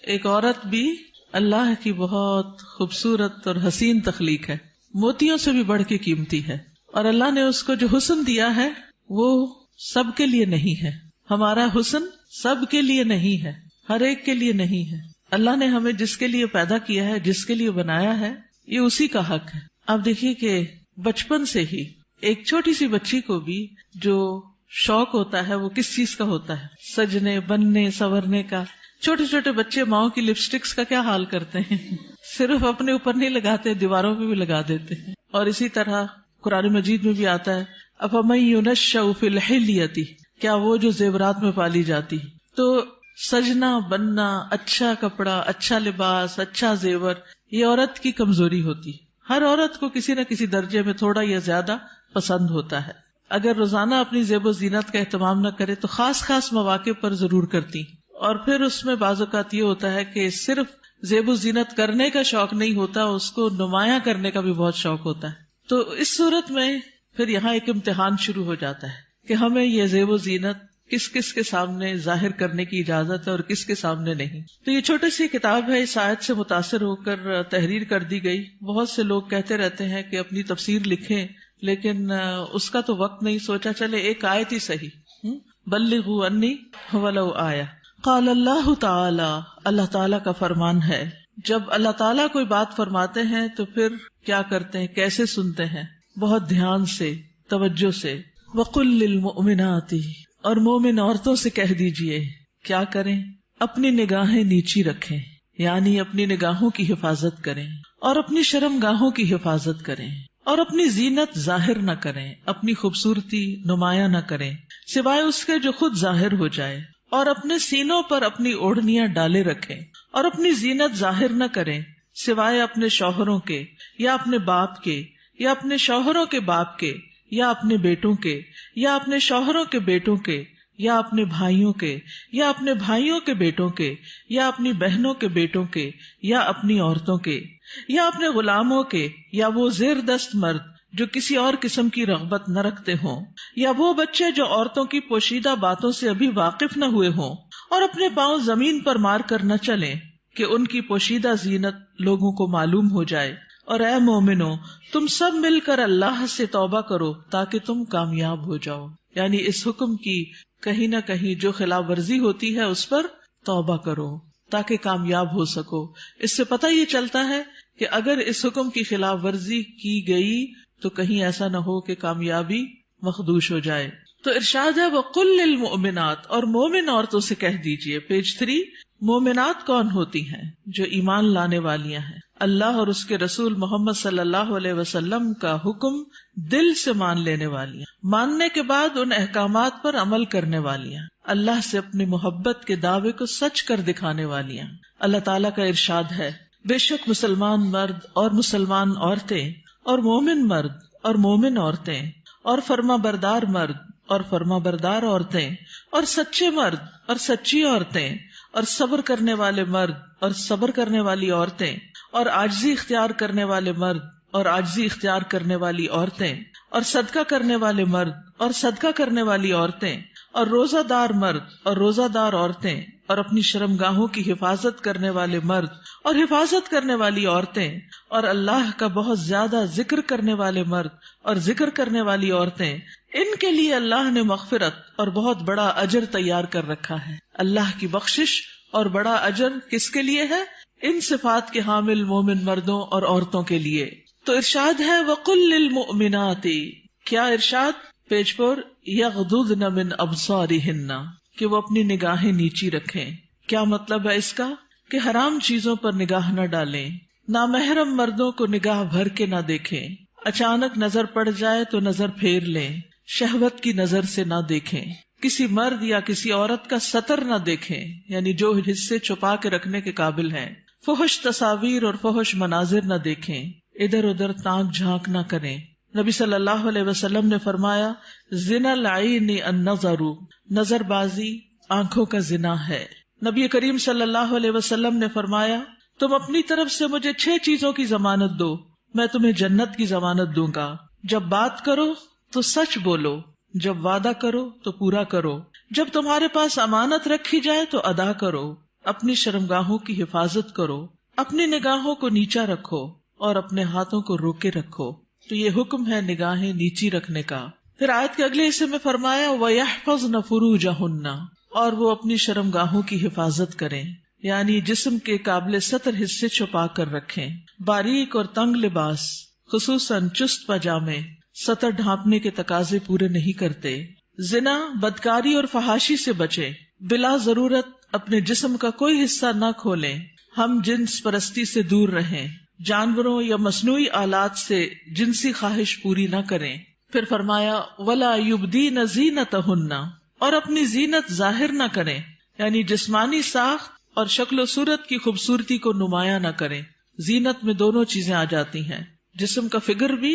ایک عورت بھی اللہ کی بہت خوبصورت اور حسین تخلیق ہے، موتیوں سے بھی بڑھ کے قیمتی ہے، اور اللہ نے اس کو جو حسن دیا ہے وہ سب کے لیے نہیں ہے. ہمارا حسن سب کے لیے نہیں ہے، ہر ایک کے لیے نہیں ہے. اللہ نے ہمیں جس کے لیے پیدا کیا ہے، جس کے لیے بنایا ہے، یہ اسی کا حق ہے. آپ دیکھیے کہ بچپن سے ہی ایک چھوٹی سی بچی کو بھی جو شوق ہوتا ہے وہ کس چیز کا ہوتا ہے؟ سجنے، بننے، سنورنے کا. چھوٹے چھوٹے بچے ماؤں کی لپسٹکس کا کیا حال کرتے ہیں، صرف اپنے اوپر نہیں لگاتے، دیواروں پہ بھی لگا دیتے ہیں. اور اسی طرح قرآن مجید میں بھی آتا ہے افمن ينشأ فی الحلیۃ، کیا وہ جو زیورات میں پالی جاتی. تو سجنا، بننا، اچھا کپڑا، اچھا لباس، اچھا زیور، یہ عورت کی کمزوری ہوتی. ہر عورت کو کسی نہ کسی درجے میں تھوڑا یا زیادہ پسند ہوتا ہے. اگر روزانہ اپنی زیب و زینت کا اہتمام نہ کرے تو خاص خاص مواقع پر ضرور کرتی. اور پھر اس میں بعض اوقات یہ ہوتا ہے کہ صرف زیب و زینت کرنے کا شوق نہیں ہوتا، اس کو نمایاں کرنے کا بھی بہت شوق ہوتا ہے. تو اس صورت میں پھر یہاں ایک امتحان شروع ہو جاتا ہے کہ ہمیں یہ زیب و زینت کس کس کے سامنے ظاہر کرنے کی اجازت ہے اور کس کے سامنے نہیں. تو یہ چھوٹی سی کتاب ہے، اس آیت سے متاثر ہو کر تحریر کر دی گئی. بہت سے لوگ کہتے رہتے ہیں کہ اپنی تفسیر لکھیں، لیکن اس کا تو وقت نہیں. سوچا چلے ایک آیت ہی صحیح، بلغوا انی ولو آیہ. قال اللہ تعالی، اللہ تعالی کا فرمان ہے، جب اللہ تعالیٰ کوئی بات فرماتے ہیں تو پھر کیا کرتے ہیں، کیسے سنتے ہیں؟ بہت دھیان سے، توجہ سے. وقل للمؤمنات، اور مومن عورتوں سے کہہ دیجئے کیا کریں؟ اپنی نگاہیں نیچی رکھیں، یعنی اپنی نگاہوں کی حفاظت کریں، اور اپنی شرم گاہوں کی حفاظت کریں، اور اپنی زینت ظاہر نہ کریں، اپنی خوبصورتی نمایاں نہ کریں سوائے اس کے جو خود ظاہر ہو جائے، اور اپنے سینوں پر اپنی اوڑھنیاں ڈالے رکھیں، اور اپنی زینت ظاہر نہ کریں سوائے اپنے شوہروں کے یا اپنے باپ کے یا اپنے شوہروں کے باپ کے یا اپنے بیٹوں کے یا اپنے شوہروں کے بیٹوں کے یا اپنے بھائیوں کے یا اپنے بھائیوں کے بیٹوں کے یا اپنی بہنوں کے بیٹوں کے یا اپنی عورتوں کے یا اپنے غلاموں کے یا وہ زیر دست مرد جو کسی اور قسم کی رغبت نہ رکھتے ہوں، یا وہ بچے جو عورتوں کی پوشیدہ باتوں سے ابھی واقف نہ ہوئے ہوں، اور اپنے پاؤں زمین پر مار کر نہ چلیں کہ ان کی پوشیدہ زینت لوگوں کو معلوم ہو جائے. اور اے مومنو، تم سب مل کر اللہ سے توبہ کرو تاکہ تم کامیاب ہو جاؤ. یعنی اس حکم کی کہیں نہ کہیں جو خلاف ورزی ہوتی ہے اس پر توبہ کرو تاکہ کامیاب ہو سکو. اس سے پتہ یہ چلتا ہے کہ اگر اس حکم کی خلاف ورزی کی گئی تو کہیں ایسا نہ ہو کہ کامیابی مخدوش ہو جائے. تو ارشاد ہے وَقُلْ لِلْمُؤْمِنَاتِ، اور مومن عورتوں سے کہہ دیجئے. پیج 3. مومنات کون ہوتی ہیں؟ جو ایمان لانے والیاں ہیں، اللہ اور اس کے رسول محمد صلی اللہ علیہ وسلم کا حکم دل سے مان لینے والیاں، ماننے کے بعد ان احکامات پر عمل کرنے والیاں، اللہ سے اپنی محبت کے دعوے کو سچ کر دکھانے والیاں. اللہ تعالیٰ کا ارشاد ہے بے شک مسلمان مرد اور مسلمان عورتیں اور مومن مرد اور مومن عورتیں اور فرما بردار مرد اور فرما بردار عورتیں اور سچے مرد اور سچی عورتیں اور صبر کرنے والے مرد اور صبر کرنے والی عورتیں اور عاجزی اختیار کرنے والے مرد اور عاجزی اختیار کرنے والی عورتیں اور صدقہ کرنے والے مرد اور صدقہ کرنے والی عورتیں اور روزہ دار مرد اور روزہ دار عورتیں اور اپنی شرمگاہوں کی حفاظت کرنے والے مرد اور حفاظت کرنے والی عورتیں اور اللہ کا بہت زیادہ ذکر کرنے والے مرد اور ذکر کرنے والی عورتیں، ان کے لیے اللہ نے مغفرت اور بہت بڑا اجر تیار کر رکھا ہے. اللہ کی بخشش اور بڑا اجر کس کے لیے ہے؟ ان صفات کے حامل مومن مردوں اور عورتوں کے لیے. تو ارشاد ہے وَقُلْ لِلْمُؤْمِنَاتِ، کیا ارشاد؟ پیج پر یغضضن من ابصارہن، کہ وہ اپنی نگاہیں نیچی رکھیں. کیا مطلب ہے اس کا؟ کہ حرام چیزوں پر نگاہ نہ ڈالیں، نامحرم مردوں کو نگاہ بھر کے نہ دیکھیں، اچانک نظر پڑ جائے تو نظر پھیر لیں، شہوت کی نظر سے نہ دیکھیں، کسی مرد یا کسی عورت کا سطر نہ دیکھیں، یعنی جو حصے چھپا کے رکھنے کے قابل ہیں، فحش تصاویر اور فحش مناظر نہ دیکھیں، ادھر ادھر تانک جھانک نہ کریں. نبی صلی اللہ علیہ وسلم نے فرمایا زنا العین النظر، نظر بازی آنکھوں کا زنا ہے. نبی کریم صلی اللہ علیہ وسلم نے فرمایا تم اپنی طرف سے مجھے 6 چیزوں کی ضمانت دو، میں تمہیں جنت کی ضمانت دوں گا. جب بات کرو تو سچ بولو، جب وعدہ کرو تو پورا کرو، جب تمہارے پاس امانت رکھی جائے تو ادا کرو، اپنی شرمگاہوں کی حفاظت کرو، اپنی نگاہوں کو نیچا رکھو اور اپنے ہاتھوں کو روکے رکھو. تو یہ حکم ہے نگاہیں نیچی رکھنے کا. پھر آیت کے اگلے حصے میں فرمایا وَيَحْفَظْنَ فُرُوجَهُنَّ، اور وہ اپنی شرمگاہوں کی حفاظت کریں، یعنی جسم کے قابل سطر حصے چھپا کر رکھیں. باریک اور تنگ لباس خصوصاً چست پاجامے سطر ڈھانپنے کے تقاضے پورے نہیں کرتے. زنا، بدکاری اور فحاشی سے بچیں. بلا ضرورت اپنے جسم کا کوئی حصہ نہ کھولیں. ہم جنس پرستی سے دور رہیں. جانوروں یا مصنوعی آلات سے جنسی خواہش پوری نہ کریں. پھر فرمایا وَلَا يُبْدِينَ زِينَتَهُنَّ، اور اپنی زینت ظاہر نہ کریں، یعنی جسمانی ساخت اور شکل و صورت کی خوبصورتی کو نمایاں نہ کریں. زینت میں دونوں چیزیں آ جاتی ہیں، جسم کا فگر بھی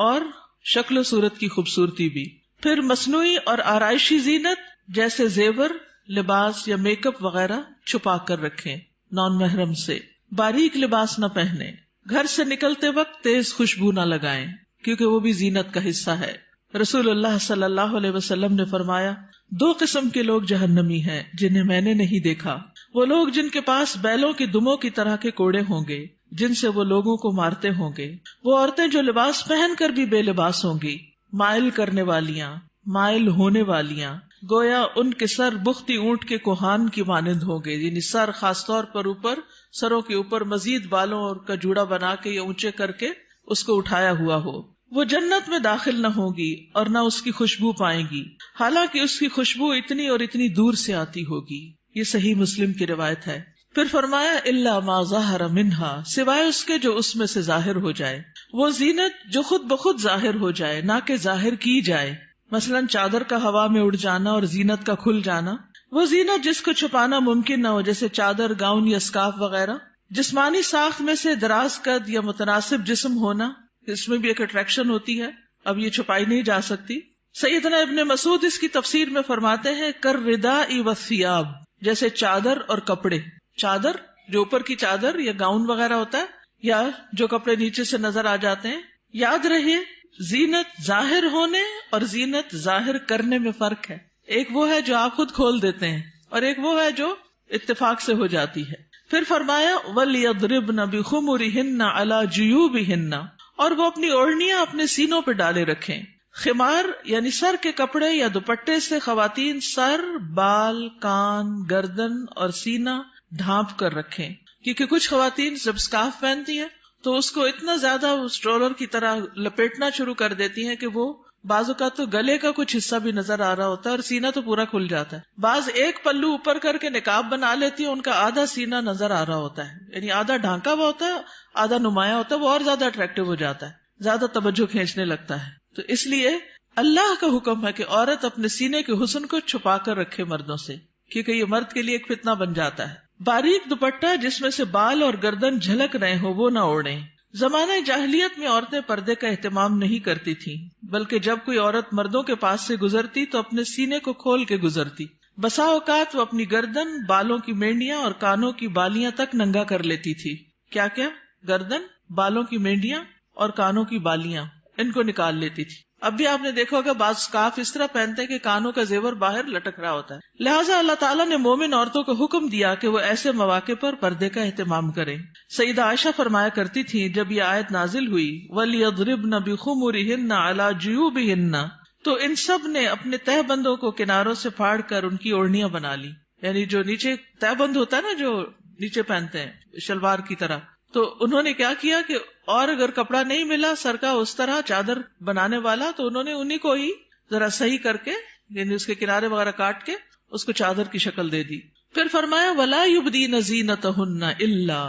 اور شکل و صورت کی خوبصورتی بھی. پھر مصنوعی اور آرائشی زینت جیسے زیور، لباس یا میک اپ وغیرہ چھپا کر رکھیں نان محرم سے. باریک لباس نہ پہنیں. گھر سے نکلتے وقت تیز خوشبو نہ لگائیں کیونکہ وہ بھی زینت کا حصہ ہے. رسول اللہ صلی اللہ علیہ وسلم نے فرمایا 2 قسم کے لوگ جہنمی ہیں جنہیں میں نے نہیں دیکھا. وہ لوگ جن کے پاس بیلوں کی دموں کی طرح کے کوڑے ہوں گے جن سے وہ لوگوں کو مارتے ہوں گے. وہ عورتیں جو لباس پہن کر بھی بے لباس ہوں گی، مائل کرنے والیاں، مائل ہونے والیاں، گویا ان کے سر بختی اونٹ کے کوہان کی مانند ہوں گے، یعنی سر خاص طور پر اوپر، سروں کے اوپر مزید بالوں اور کا جوڑا بنا کے یا اونچے کر کے اس کو اٹھایا ہوا ہو. وہ جنت میں داخل نہ ہوگی اور نہ اس کی خوشبو پائیں گی، حالانکہ اس کی خوشبو اتنی اور اتنی دور سے آتی ہوگی. یہ صحیح مسلم کی روایت ہے. پھر فرمایا الا ما ظہر منہا، سوائے اس کے جو اس میں سے ظاہر ہو جائے. وہ زینت جو خود بخود ظاہر ہو جائے، نہ کہ ظاہر کی جائے. مثلاً چادر کا ہوا میں اڑ جانا اور زینت کا کھل جانا. وہ زینت جس کو چھپانا ممکن نہ ہو، جیسے چادر، گاؤن یا اسکارف وغیرہ. جسمانی ساخت میں سے دراز قد یا متناسب جسم ہونا، اس میں بھی ایک اٹریکشن ہوتی ہے، اب یہ چھپائی نہیں جا سکتی. سیدنا ابن مسعود اس کی تفسیر میں فرماتے ہیں کالرداء والثیاب، جیسے چادر اور کپڑے. چادر جو اوپر کی چادر یا گاؤن وغیرہ ہوتا ہے، یا جو کپڑے نیچے سے نظر آ جاتے ہیں. یاد رہے زینت ظاہر ہونے اور زینت ظاہر کرنے میں فرق ہے. ایک وہ ہے جو آپ خود کھول دیتے ہیں اور ایک وہ ہے جو اتفاق سے ہو جاتی ہے. پھر فرمایا وَلْيَضْرِبْنَ بِخُمُرِهِنَّ عَلَى جُيُوبِهِنَّ، اور وہ اپنی اوڑھنیاں اپنے سینوں پہ ڈالے رکھیں. خمار یعنی سر کے کپڑے یا دوپٹے سے خواتین سر، بال، کان، گردن اور سینہ ڈھانپ کر رکھیں، کیونکہ کچھ خواتین جب اسکارف پہنتی ہیں تو اس کو اتنا زیادہ اسٹرولر کی طرح لپیٹنا شروع کر دیتی ہیں کہ وہ بعض اوقات تو گلے کا کچھ حصہ بھی نظر آ رہا ہوتا ہے اور سینہ تو پورا کھل جاتا ہے. بعض ایک پلو اوپر کر کے نقاب بنا لیتی ہیں، ان کا آدھا سینہ نظر آ رہا ہوتا ہے، یعنی آدھا ڈھانکا ہوا ہوتا ہے، آدھا نمایاں ہوتا ہے. وہ اور زیادہ اٹریکٹیو ہو جاتا ہے، زیادہ توجہ کھینچنے لگتا ہے. تو اس لیے اللہ کا حکم ہے کہ عورت اپنے سینے کے حسن کو چھپا کر رکھے مردوں سے، کیونکہ یہ مرد کے لیے ایک فتنہ بن جاتا ہے. باریک دوپٹہ جس میں سے بال اور گردن جھلک رہے ہو وہ نہ اوڑھیں. زمانہ جاہلیت میں عورتیں پردے کا اہتمام نہیں کرتی تھیں، بلکہ جب کوئی عورت مردوں کے پاس سے گزرتی تو اپنے سینے کو کھول کے گزرتی. بسا اوقات وہ اپنی گردن، بالوں کی مینڈیاں اور کانوں کی بالیاں تک ننگا کر لیتی تھی. کیا کیا؟ گردن، بالوں کی مینڈیاں اور کانوں کی بالیاں، ان کو نکال لیتی تھی. اب بھی آپ نے دیکھا ہوگا بعض اسکارف اس طرح پہنتے کہ کانوں کا زیور باہر لٹک رہا ہوتا ہے. لہٰذا اللہ تعالیٰ نے مومن عورتوں کو حکم دیا کہ وہ ایسے مواقع پر پردے کا اہتمام کریں. سیدہ عائشہ فرمایا کرتی تھی جب یہ آیت نازل ہوئی وَلْيَضْرِبْنَ بِخُمُرِهِنَّ عَلَى جُيُوبِهِنَّ، تو ان سب نے اپنے تہہ بندوں کو کناروں سے پھاڑ کر ان کی اوڑھنیاں بنا لی. یعنی جو نیچے تہہ بند ہوتا ہے نا، جو نیچے پہنتے ہیں شلوار کی طرح، تو انہوں نے کیا کیا کہ اور اگر کپڑا نہیں ملا سر کا اس طرح چادر بنانے والا تو انہوں نے انہی کو ہی ذرا صحیح کر کے، یعنی اس کے کنارے وغیرہ کاٹ کے اس کو چادر کی شکل دے دی. پھر فرمایا وَلَا يُبْدِينَ زِينَتَهُنَّ إِلَّا،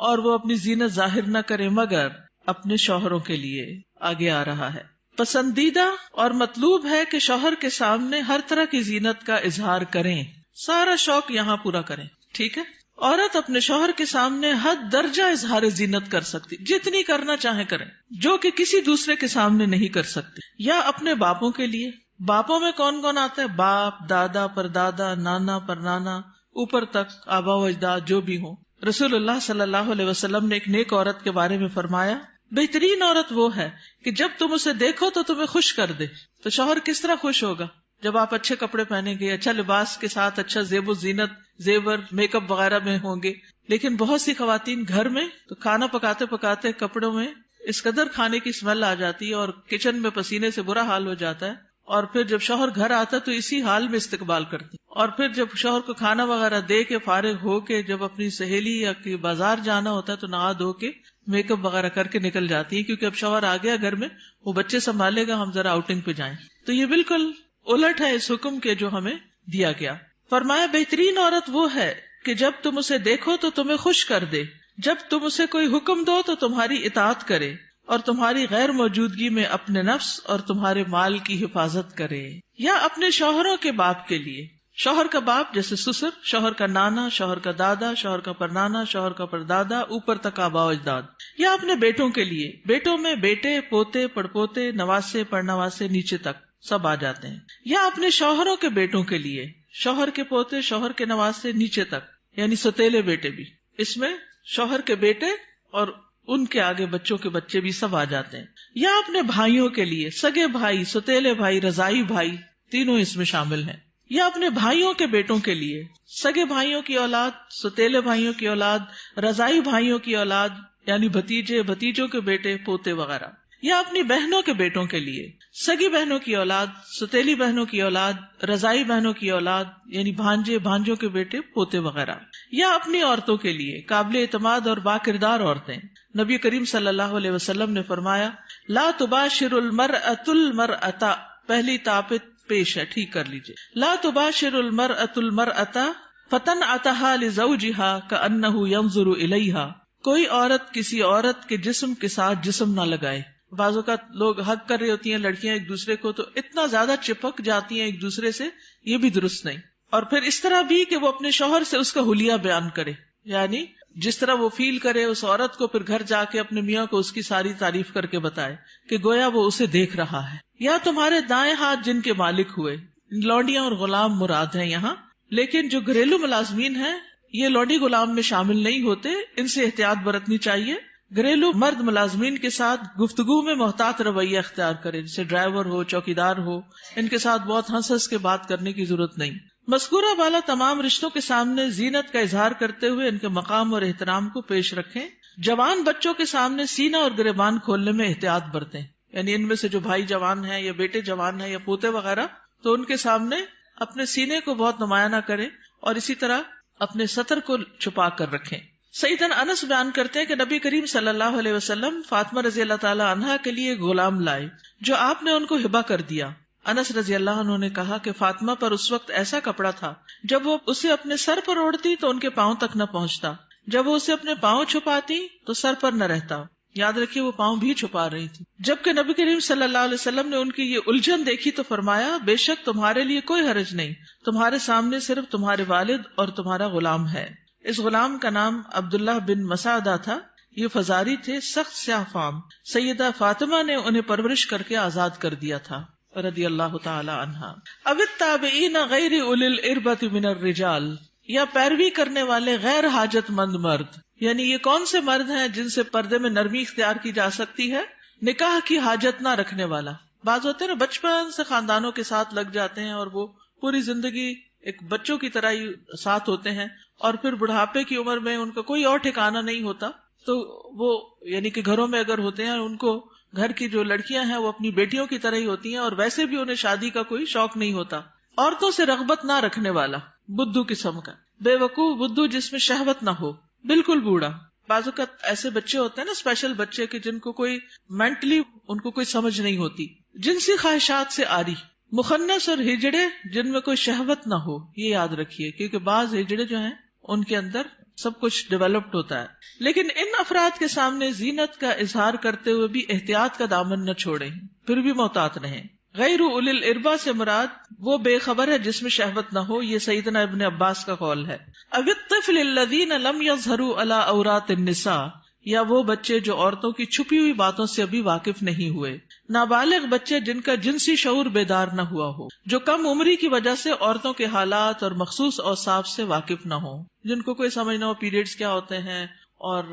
اور وہ اپنی زینت ظاہر نہ کریں مگر اپنے شوہروں کے لیے. آگے آ رہا ہے پسندیدہ اور مطلوب ہے کہ شوہر کے سامنے ہر طرح کی زینت کا اظہار کریں، سارا شوق یہاں پورا کریں. ٹھیک ہے، عورت اپنے شوہر کے سامنے حد درجہ اظہار زینت کر سکتی، جتنی کرنا چاہے کریں، جو کہ کسی دوسرے کے سامنے نہیں کر سکتی. یا اپنے باپوں کے لیے، باپوں میں کون کون آتا ہے؟ باپ، دادا، پردادا، نانا، پرنانا، اوپر تک آبا و اجداد جو بھی ہوں. رسول اللہ صلی اللہ علیہ وسلم نے ایک نیک عورت کے بارے میں فرمایا بہترین عورت وہ ہے کہ جب تم اسے دیکھو تو تمہیں خوش کر دے. تو شوہر کس طرح خوش ہوگا جب آپ اچھے کپڑے پہنیں گے، اچھا لباس کے ساتھ اچھا زیب و زینت، زیور، میک اپ وغیرہ میں ہوں گے. لیکن بہت سی خواتین گھر میں تو کھانا پکاتے پکاتے کپڑوں میں اس قدر کھانے کی اسمیل آ جاتی ہے اور کچن میں پسینے سے برا حال ہو جاتا ہے، اور پھر جب شوہر گھر آتا ہے تو اسی حال میں استقبال کرتی، اور پھر جب شوہر کو کھانا وغیرہ دے کے فارغ ہو کے جب اپنی سہیلی یا کہ بازار جانا ہوتا ہے تو نہا دھو کے میک اپ وغیرہ کر کے نکل جاتی ہے، کیونکہ اب شوہر آ گیا گھر میں، وہ بچے سنبھالے گا، ہم ذرا آؤٹنگ پہ جائیں. تو یہ بالکل الٹ ہے اس حکم کے جو ہمیں دیا گیا. فرمایا بہترین عورت وہ ہے کہ جب تم اسے دیکھو تو تمہیں خوش کر دے، جب تم اسے کوئی حکم دو تو تمہاری اطاعت کرے، اور تمہاری غیر موجودگی میں اپنے نفس اور تمہارے مال کی حفاظت کرے. یا اپنے شوہروں کے باپ کے لیے، شوہر کا باپ جیسے سسر، شوہر کا نانا، شوہر کا دادا، شوہر کا پرنانا، شوہر کا پردادا، اوپر تک آباء و اجداد. یا اپنے بیٹوں کے لیے، بیٹوں میں بیٹے، پوتے، پڑپوتے، نواسے، پڑنواسے، نیچے تک سب آ جاتے ہیں. یا اپنے شوہروں کے بیٹوں کے لیے، شوہر کے پوتے، شوہر کے نواسے، نیچے تک، یعنی ستیلے بیٹے بھی. اس میں شوہر کے بیٹے اور ان کے آگے بچوں کے بچے بھی سب آ جاتے ہیں. یا اپنے بھائیوں کے لیے، سگے بھائی، ستیلے بھائی، رضائی بھائی، تینوں اس میں شامل ہیں. یا اپنے بھائیوں کے بیٹوں کے لیے، سگے بھائیوں کی اولاد، ستیلے بھائیوں کی اولاد، رضائی بھائیوں کی اولاد، یعنی بھتیجے، بھتیجوں کے بیٹے، پوتے وغیرہ. یا اپنی بہنوں کے بیٹوں کے لیے، سگی بہنوں کی اولاد، ستیلی بہنوں کی اولاد، رضائی بہنوں کی اولاد، یعنی بھانجے، بھانجوں کے بیٹے، پوتے وغیرہ. یا اپنی عورتوں کے لیے، قابل اعتماد اور باکردار عورتیں. نبی کریم صلی اللہ علیہ وسلم نے فرمایا، لا تباشر المرأة المرأة، پہلی تاپت پیش ہے، ٹھیک کر لیجئے. لا تباشر المرأة المرأة فتنعتها لزوجها كأنه ينظر إليها، کوئی عورت کسی عورت کے جسم کے ساتھ جسم نہ لگائے. بعض اوقات لوگ حق کر رہی ہوتی ہیں لڑکیاں ایک دوسرے کو، تو اتنا زیادہ چپک جاتی ہیں ایک دوسرے سے، یہ بھی درست نہیں. اور پھر اس طرح بھی کہ وہ اپنے شوہر سے اس کا حلیہ بیان کرے، یعنی جس طرح وہ فیل کرے اس عورت کو، پھر گھر جا کے اپنے میاں کو اس کی ساری تعریف کر کے بتائے کہ گویا وہ اسے دیکھ رہا ہے. یا تمہارے دائیں ہاتھ جن کے مالک ہوئے، لونڈیاں اور غلام مراد ہیں یہاں، لیکن جو گھریلو ملازمین ہیں یہ لونڈی غلام میں شامل نہیں ہوتے، ان سے احتیاط برتنی چاہیے. گھریلو مرد ملازمین کے ساتھ گفتگو میں محتاط رویہ اختیار کرے، جیسے ڈرائیور ہو، چوکیدار ہو، ان کے ساتھ بہت ہنس ہنس کے بات کرنے کی ضرورت نہیں. مذکورہ والا تمام رشتوں کے سامنے زینت کا اظہار کرتے ہوئے ان کے مقام اور احترام کو پیش رکھیں. جوان بچوں کے سامنے سینہ اور گریبان کھولنے میں احتیاط برتیں، یعنی ان میں سے جو بھائی جوان ہیں یا بیٹے جوان ہیں یا پوتے وغیرہ، تو ان کے سامنے اپنے سینے کو بہت نمایاں نہ کریں، اور اسی طرح اپنے سطر کو چھپا کر رکھیں. سیدنا انس بیان کرتے ہیں کہ نبی کریم صلی اللہ علیہ وسلم فاطمہ رضی اللہ تعالی عنہا کے لیے غلام لائے جو آپ نے ان کو ہبہ کر دیا. انس رضی اللہ عنہ نے کہا کہ فاطمہ پر اس وقت ایسا کپڑا تھا جب وہ اسے اپنے سر پر اوڑھتی تو ان کے پاؤں تک نہ پہنچتا، جب وہ اسے اپنے پاؤں چھپاتی تو سر پر نہ رہتا. یاد رکھیے وہ پاؤں بھی چھپا رہی تھی. جبکہ نبی کریم صلی اللہ علیہ وسلم نے ان کی یہ الجھن دیکھی تو فرمایا، بے شک تمہارے لیے کوئی حرج نہیں، تمہارے سامنے صرف تمہارے والد اور تمہارا غلام ہے. اس غلام کا نام عبداللہ بن مسعدہ تھا. یہ فزاری تھے، سخت سیاہ فام. سیدہ فاطمہ نے انہیں پرورش کر کے آزاد کر دیا تھا رضی اللہ تعالی عنہا. اب التابعین غیر اولی الاربۃ من الرجال، یا پیروی کرنے والے غیر حاجت مند مرد، یعنی یہ کون سے مرد ہیں جن سے پردے میں نرمی اختیار کی جا سکتی ہے؟ نکاح کی حاجت نہ رکھنے والا. بعض ہوتے ہیں نا بچپن سے خاندانوں کے ساتھ لگ جاتے ہیں اور وہ پوری زندگی ایک بچوں کی طرح ہی ساتھ ہوتے ہیں، اور پھر بڑھاپے کی عمر میں ان کا کوئی اور ٹھکانہ نہیں ہوتا، تو وہ یعنی کہ گھروں میں اگر ہوتے ہیں ان کو گھر کی جو لڑکیاں ہیں وہ اپنی بیٹیوں کی طرح ہی ہوتی ہیں، اور ویسے بھی انہیں شادی کا کوئی شوق نہیں ہوتا. عورتوں سے رغبت نہ رکھنے والا، بدھو قسم کا، بے وقوف بدھو جس میں شہوت نہ ہو، بالکل بوڑھا. بعض اوقات ایسے بچے ہوتے ہیں نا اسپیشل بچے کہ جن کو کوئی مینٹلی ان کو کوئی سمجھ نہیں ہوتی، جنسی خواہشات سے آری، مخنث اور ہجڑے جن میں کوئی شہوت نہ ہو. یہ یاد رکھیے کیونکہ بعض ہجڑے جو ہیں ان کے اندر سب کچھ ڈیولپڈ ہوتا ہے. لیکن ان افراد کے سامنے زینت کا اظہار کرتے ہوئے بھی احتیاط کا دامن نہ چھوڑیں، پھر بھی محتاط رہیں. غیر اولی الاربا سے مراد وہ بے خبر ہے جس میں شہوت نہ ہو، یہ سیدنا ابن عباس کا قول ہے. اب الطفل الذین لم یظہروا علی عورات النساء، یا وہ بچے جو عورتوں کی چھپی ہوئی باتوں سے ابھی واقف نہیں ہوئے. نابالغ بچے جن کا جنسی شعور بیدار نہ ہوا ہو، جو کم عمری کی وجہ سے عورتوں کے حالات اور مخصوص اوصاف سے واقف نہ ہو، جن کو کوئی سمجھ نہ ہو پیریڈز کیا ہوتے ہیں، اور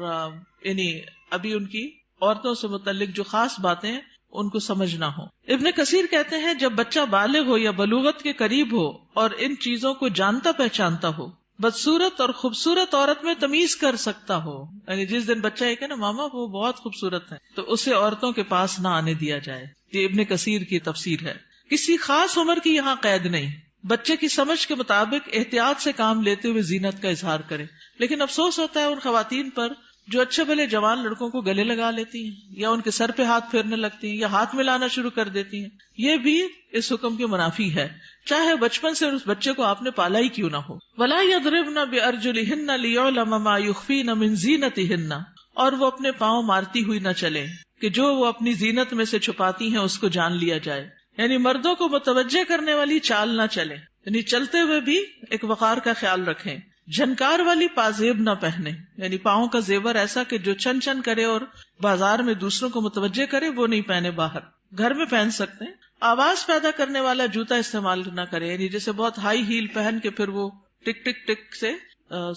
یعنی ابھی ان کی عورتوں سے متعلق جو خاص باتیں ہیں ان کو سمجھ نہ ہو. ابن کثیر کہتے ہیں جب بچہ بالغ ہو یا بلوغت کے قریب ہو اور ان چیزوں کو جانتا پہچانتا ہو، بدصورت اور خوبصورت عورت میں تمیز کر سکتا ہو، یعنی جس دن بچہ یہ کہ نا ماما وہ بہت خوبصورت ہے، تو اسے عورتوں کے پاس نہ آنے دیا جائے. یہ ابن کثیر کی تفسیر ہے. کسی خاص عمر کی یہاں قید نہیں، بچے کی سمجھ کے مطابق احتیاط سے کام لیتے ہوئے زینت کا اظہار کرے. لیکن افسوس ہوتا ہے ان خواتین پر جو اچھے بھلے جوان لڑکوں کو گلے لگا لیتی ہیں یا ان کے سر پہ ہاتھ پھیرنے لگتی ہیں یا ہاتھ ملانا شروع کر دیتی ہیں. یہ بھی اس حکم کے منافی ہے، چاہے بچپن سے اس بچے کو آپ نے پالا ہی کیوں نہ ہو. وَلَا يَضْرِبْنَ بِأَرْجُلِهِنَّ لِيُعْلَمَ مَا يُخْفِينَ مِنْ زِينَتِهِنَّ، اور وہ اپنے پاؤں مارتی ہوئی نہ چلیں کہ جو وہ اپنی زینت میں سے چھپاتی ہیں اس کو جان لیا جائے. یعنی مردوں کو متوجہ کرنے والی چال نہ چلیں، یعنی چلتے ہوئے بھی ایک وقار کا خیال رکھیں. جھنکار والی پازیب نہ پہنے، یعنی پاؤں کا زیور ایسا کہ جو چن چن کرے اور بازار میں دوسروں کو متوجہ کرے وہ نہیں پہنے. باہر گھر میں پہن سکتے ہیں. آواز پیدا کرنے والا جوتا استعمال نہ کرے، یعنی جیسے بہت ہائی ہیل پہن کے پھر وہ ٹک ٹک ٹک سے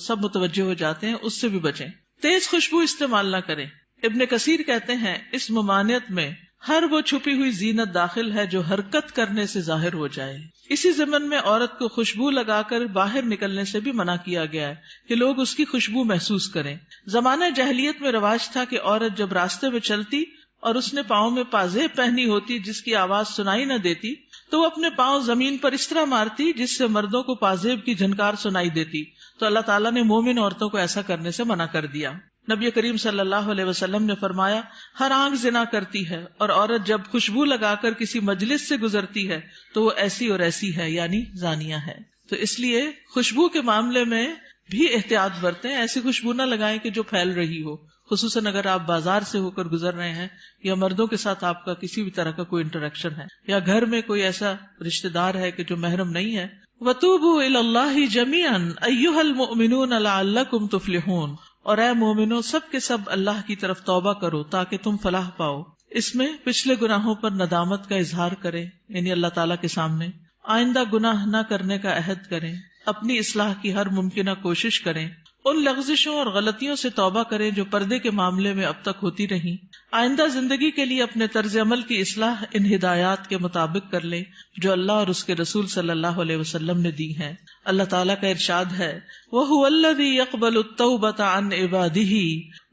سب متوجہ ہو جاتے ہیں، اس سے بھی بچیں. تیز خوشبو استعمال نہ کریں. ابن کثیر کہتے ہیں اس ممانعت میں ہر وہ چھپی ہوئی زینت داخل ہے جو حرکت کرنے سے ظاہر ہو جائے. اسی ضمن میں عورت کو خوشبو لگا کر باہر نکلنے سے بھی منع کیا گیا ہے کہ لوگ اس کی خوشبو محسوس کریں. زمانہ جاہلیت میں رواج تھا کہ عورت جب راستے میں چلتی اور اس نے پاؤں میں پازیب پہنی ہوتی جس کی آواز سنائی نہ دیتی تو وہ اپنے پاؤں زمین پر اس طرح مارتی جس سے مردوں کو پازیب کی جھنکار سنائی دیتی. تو اللہ تعالیٰ نے مومن عورتوں کو ایسا کرنے سے منع کر دیا. نبی کریم صلی اللہ علیہ وسلم نے فرمایا ہر آنکھ زنا کرتی ہے، اور عورت جب خوشبو لگا کر کسی مجلس سے گزرتی ہے تو وہ ایسی اور ایسی ہے، یعنی زانیہ ہے. تو اس لیے خوشبو کے معاملے میں بھی احتیاط برتیں. ایسی خوشبو نہ لگائیں کہ جو پھیل رہی ہو، خصوصاً اگر آپ بازار سے ہو کر گزر رہے ہیں یا مردوں کے ساتھ آپ کا کسی بھی طرح کا کوئی انٹریکشن ہے یا گھر میں کوئی ایسا رشتہ دار ہے کہ جو محرم نہیں ہے. وَتُوبُوا إِلَى اللَّهِ جَمِيعًا أَيُّهَا الْمُؤْمِنُونَ لَعَلَّكُمْ تُفْلِحُونَ، اور اے مومنو سب کے سب اللہ کی طرف توبہ کرو تاکہ تم فلاح پاؤ. اس میں پچھلے گناہوں پر ندامت کا اظہار کریں، یعنی اللہ تعالیٰ کے سامنے آئندہ گناہ نہ کرنے کا عہد کریں، اپنی اصلاح کی ہر ممکنہ کوشش کریں، ان لغزشوں اور غلطیوں سے توبہ کریں جو پردے کے معاملے میں اب تک ہوتی رہیں. آئندہ زندگی کے لیے اپنے طرز عمل کی اصلاح ان ہدایات کے مطابق کر لیں جو اللہ اور اس کے رسول صلی اللہ علیہ وسلم نے دی ہیں. اللہ تعالیٰ کا ارشاد ہے وَهُوَ الَّذِي يَقْبَلُ التَّوْبَةَ عَنْ عِبَادِهِ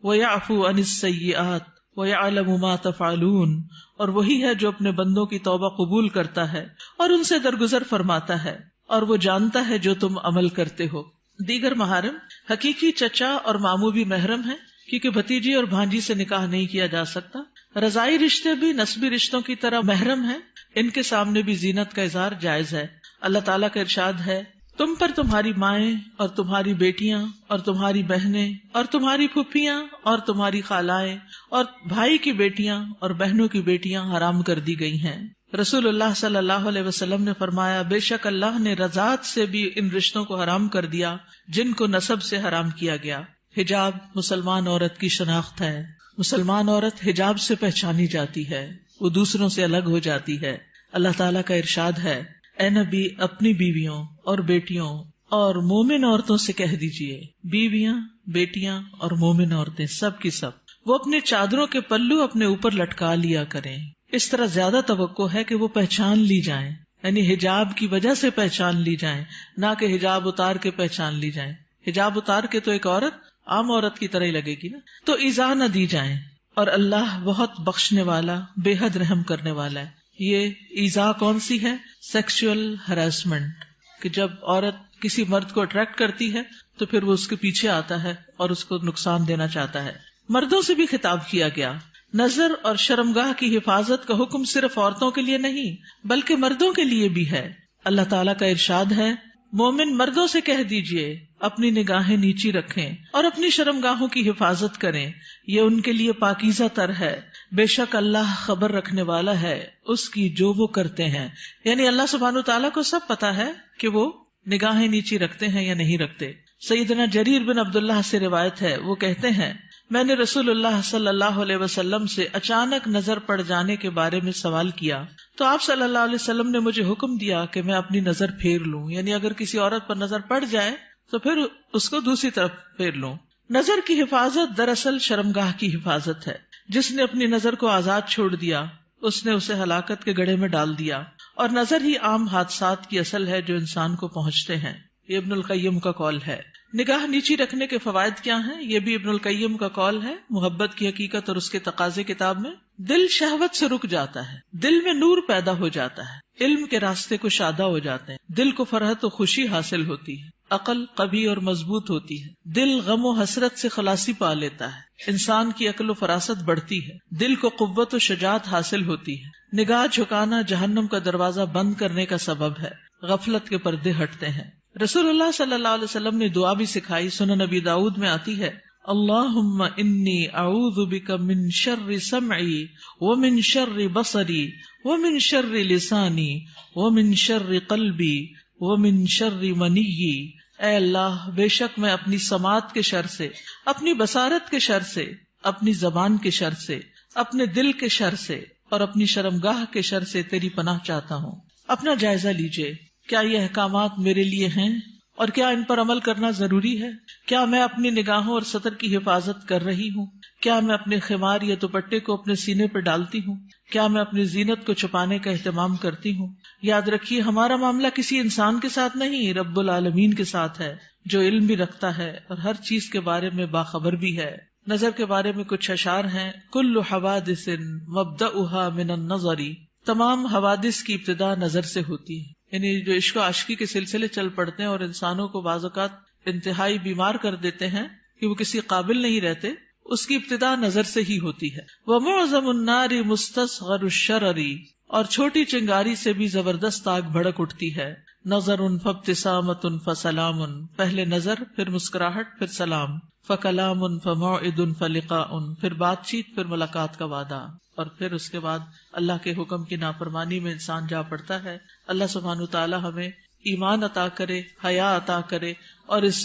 وَيَعْفُو عَنِ السَّيِّئَاتِ وَيَعْلَمُ مَا تَفْعَلُونَ، اور وہی ہے جو اپنے بندوں کی توبہ قبول کرتا ہے اور ان سے درگزر فرماتا ہے، اور وہ جانتا ہے جو تم عمل کرتے ہو. دیگر محارم حقیقی چچا اور ماموں بھی محرم ہیں کیونکہ بھتیجی اور بھانجی سے نکاح نہیں کیا جا سکتا. رضائی رشتے بھی نسبی رشتوں کی طرح محرم ہیں، ان کے سامنے بھی زینت کا اظہار جائز ہے. اللہ تعالیٰ کا ارشاد ہے تم پر تمہاری مائیں اور تمہاری بیٹیاں اور تمہاری بہنیں اور تمہاری پھپھیاں اور تمہاری خالائیں اور بھائی کی بیٹیاں اور بہنوں کی بیٹیاں حرام کر دی گئی ہیں. رسول اللہ صلی اللہ علیہ وسلم نے فرمایا بے شک اللہ نے رضاعت سے بھی ان رشتوں کو حرام کر دیا جن کو نسب سے حرام کیا گیا. حجاب مسلمان عورت کی شناخت ہے. مسلمان عورت حجاب سے پہچانی جاتی ہے، وہ دوسروں سے الگ ہو جاتی ہے. اللہ تعالیٰ کا ارشاد ہے اے نبی اپنی بیویوں اور بیٹیوں اور مومن عورتوں سے کہہ دیجئے، بیویاں بیٹیاں اور مومن عورتیں سب کی سب وہ اپنے چادروں کے پلو اپنے اوپر لٹکا لیا کریں. اس طرح زیادہ توقع ہے کہ وہ پہچان لی جائیں، یعنی حجاب کی وجہ سے پہچان لی جائیں، نہ کہ حجاب اتار کے پہچان لی جائیں. حجاب اتار کے تو ایک عورت عام عورت کی طرح ہی لگے گی نا. تو ایذا نہ دی جائیں، اور اللہ بہت بخشنے والا بے حد رحم کرنے والا ہے. یہ ایذا کون سی ہے؟ سیکشل ہراسمنٹ، کہ جب عورت کسی مرد کو اٹریکٹ کرتی ہے تو پھر وہ اس کے پیچھے آتا ہے اور اس کو نقصان دینا چاہتا ہے. مردوں سے بھی خطاب کیا گیا. نظر اور شرمگاہ کی حفاظت کا حکم صرف عورتوں کے لیے نہیں بلکہ مردوں کے لیے بھی ہے. اللہ تعالیٰ کا ارشاد ہے مومن مردوں سے کہہ دیجئے اپنی نگاہیں نیچی رکھیں اور اپنی شرمگاہوں کی حفاظت کریں، یہ ان کے لیے پاکیزہ تر ہے. بے شک اللہ خبر رکھنے والا ہے اس کی جو وہ کرتے ہیں. یعنی اللہ سبحانہ تعالیٰ کو سب پتا ہے کہ وہ نگاہیں نیچی رکھتے ہیں یا نہیں رکھتے. سیدنا جریر بن عبداللہ سے روایت ہے، وہ کہتے ہیں میں نے رسول اللہ صلی اللہ علیہ وسلم سے اچانک نظر پڑ جانے کے بارے میں سوال کیا تو آپ صلی اللہ علیہ وسلم نے مجھے حکم دیا کہ میں اپنی نظر پھیر لوں، یعنی اگر کسی عورت پر نظر پڑ جائے تو پھر اس کو دوسری طرف پھیر لوں. نظر کی حفاظت دراصل شرمگاہ کی حفاظت ہے. جس نے اپنی نظر کو آزاد چھوڑ دیا اس نے اسے ہلاکت کے گڑھے میں ڈال دیا، اور نظر ہی عام حادثات کی اصل ہے جو انسان کو پہنچتے ہیں. یہ ابن القیم کا قول ہے. نگاہ نیچی رکھنے کے فوائد کیا ہیں؟ یہ بھی ابن القیم کا قول ہے محبت کی حقیقت اور اس کے تقاضے کتاب میں. دل شہوت سے رک جاتا ہے، دل میں نور پیدا ہو جاتا ہے، علم کے راستے کو شادہ ہو جاتے ہیں، دل کو فرحت و خوشی حاصل ہوتی ہے، عقل قوی اور مضبوط ہوتی ہے، دل غم و حسرت سے خلاصی پا لیتا ہے، انسان کی عقل و فراست بڑھتی ہے، دل کو قوت و شجاعت حاصل ہوتی ہے. نگاہ جھکانا جہنم کا دروازہ بند کرنے کا سبب ہے، غفلت کے پردے ہٹتے ہیں. رسول اللہ صلی اللہ علیہ وسلم نے دعا بھی سکھائی، سنن نبی داؤد میں آتی ہے، اللہم انی اعوذ بک من شر سمعی ومن شر بصری ومن شر لسانی ومن شر قلبی ومن شر منی. اے اللہ، بے شک میں اپنی سماعت کے شر سے، اپنی بصارت کے شر سے، اپنی زبان کے شر سے، اپنے دل کے شر سے اور اپنی شرمگاہ کے شر سے تیری پناہ چاہتا ہوں. اپنا جائزہ لیجئے، کیا یہ احکامات میرے لیے ہیں اور کیا ان پر عمل کرنا ضروری ہے؟ کیا میں اپنی نگاہوں اور سطر کی حفاظت کر رہی ہوں؟ کیا میں اپنے خمار یا دوپٹے کو اپنے سینے پر ڈالتی ہوں؟ کیا میں اپنی زینت کو چھپانے کا اہتمام کرتی ہوں؟ یاد رکھیے، ہمارا معاملہ کسی انسان کے ساتھ نہیں، رب العالمین کے ساتھ ہے، جو علم بھی رکھتا ہے اور ہر چیز کے بارے میں باخبر بھی ہے. نظر کے بارے میں کچھ اشعار ہیں. کل حوادث مبدأها من النظر، تمام حوادث کی ابتدا نظر سے ہوتی ہے. یعنی جو عشق و عاشقی کے سلسلے چل پڑتے ہیں اور انسانوں کو بعض اوقات انتہائی بیمار کر دیتے ہیں کہ وہ کسی قابل نہیں رہتے، اس کی ابتدا نظر سے ہی ہوتی ہے. وَمُعْظَمُ النَّارِ مُسْتَصْغَرُ الشَّرَرِ، اور چھوٹی چنگاری سے بھی زبردست آگ بھڑک اٹھتی ہے. نَظَرٌ فَابْتِسَامَةٌ فَسَلَامٌ، پہلے نظر، پھر مسکراہٹ، پھر سلام. فَكَلَامٌ فَمَوْعِدٌ فَلِقَاءٌ، پھر بات چیت، پھر ملاقات کا وعدہ. اور پھر اس کے بعد اللہ کے حکم کی نافرمانی میں انسان جا پڑتا ہے. اللہ سبحانہ وتعالی ہمیں ایمان عطا کرے، حیا عطا کرے اور اس